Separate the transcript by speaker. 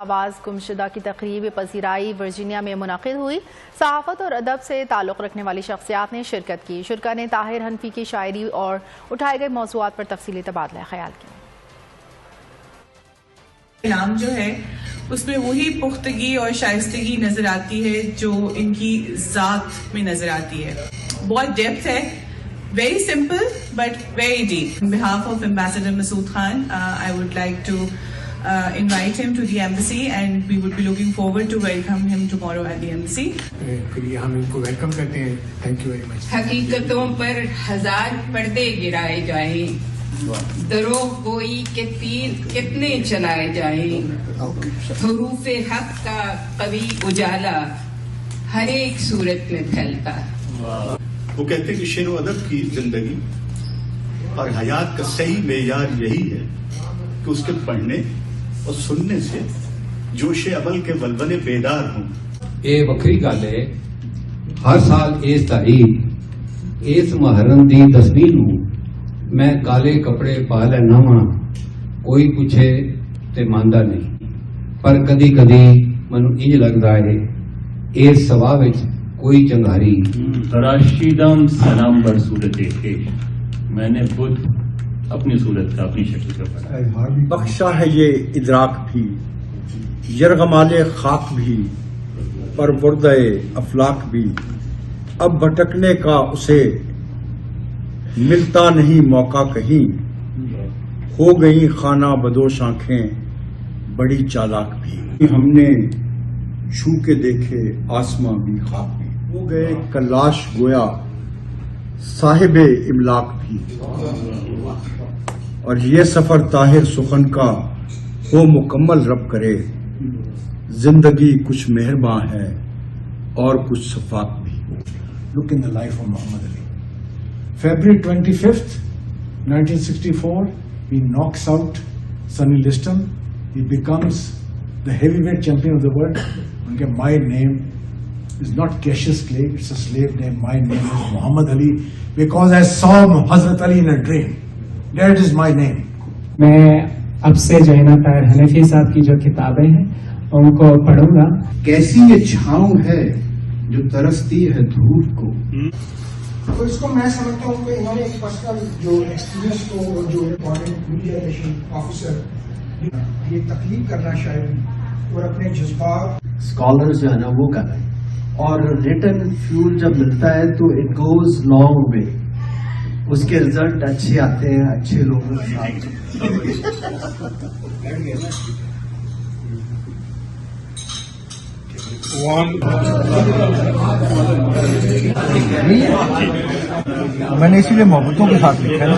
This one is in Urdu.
Speaker 1: آواز گمشدہ کی تقریب پذیرائی ورجینیا میں منعقد ہوئی۔ صحافت اور ادب سے تعلق رکھنے والی شخصیات نے شرکت کی۔ شرکاء نے طاہر حنفی کی شاعری اور اٹھائے گئے موضوعات پر تفصیلی تبادلہ خیال کیا۔
Speaker 2: نام جو ہے اس میں وہی پختگی اور شائستگی نظر آتی ہے جو ان کی ذات میں نظر آتی ہے۔ بہت ڈیپتھ ہے، very simple but very deep. On behalf of Ambassador Masood Khan, I would like to invite him to the embassy and we would be looking forward to welcome him tomorrow at the embassy.
Speaker 3: پھر ہم ان کو ویلکم کرتے ہیں۔ Thank you very much.
Speaker 4: حقیقتوں پر ہزار پردے گرائے جائیں، دروغ گوئی کے تیر کتنے چلائے جائیں، حروف حق کا قوی اجالا ہر ایک صورت میں پھیلتا۔
Speaker 5: وہ کہتے ہیں کہ شعر و ادب کی زندگی اور حیات کا صحیح معیار یہی ہے کہ اس کے پڑھنے اور سننے سے جوش عمل کے ولولے بیدار ہوں۔
Speaker 6: یہ وکری گل ہے، ہر سال اس تاریخ اس محرم دی 10ویں نوں میں کالے کپڑے پا لینا وا، کوئی پوچھے تے ماندا نہیں، پر کدی کدی مینوں انج لگدا ہے اس سوا وچ کوئی چنگاری۔
Speaker 7: تراشیدم سلام بر صورت پیش، میں نے خود اپنی صورت کا اپنی شکل کا پڑھا۔
Speaker 8: بخشا ہے یہ ادراک بھی، یرغمال خاک بھی، پروردہ افلاک بھی، اب بھٹکنے کا اسے ملتا نہیں موقع کہیں، ہو گئی خانہ بدوش آنکھیں بڑی چالاک بھی، ہم نے چھو کے دیکھے آسماں بھی خاک بھی، ہو گئے کلاش گویا صاحب املاک بھی، اور یہ سفر طاہر سخن کا ہو مکمل رب کرے، زندگی کچھ مہرباں ہے اور کچھ صفاق بھی۔
Speaker 3: Look in the life of Muhammad Ali. February 25th, 1964, he knocks out Sonny Liston. He becomes the heavyweight champion of the world. Okay, my name is not Cassius Clay, it's a slave name. My name is Muhammad Ali because I saw Hazrat Ali in a dream. That is my name.
Speaker 9: میں اب سے جو ہے نا طاہر حنفی صاحب کی جو کتابیں ہیں ان کو پڑھوں گا۔
Speaker 10: کیسی یہ چھاؤں ہے جو ترستی ہے دھوپ کو۔
Speaker 11: تو اس کو میں سمجھتا ہوں کہ انہوں نے ایک پرسنل جو ایکسپیرینس کو جو امپورٹنٹ میڈیا ریلیشن آفیسر یہ تقلید کرنا شاید اور اپنے جذبات
Speaker 10: اسکالر جو ہے نا وہ کر رہے ہیں، اور ریٹن فیول جب ملتا ہے تو اٹ گوز لانگ وے، اس کے رزلٹ اچھے آتے ہیں، اچھے لوگوں کے ساتھ۔
Speaker 8: میں نے اسی لیے محبتوں کے ساتھ لکھا ہے نا۔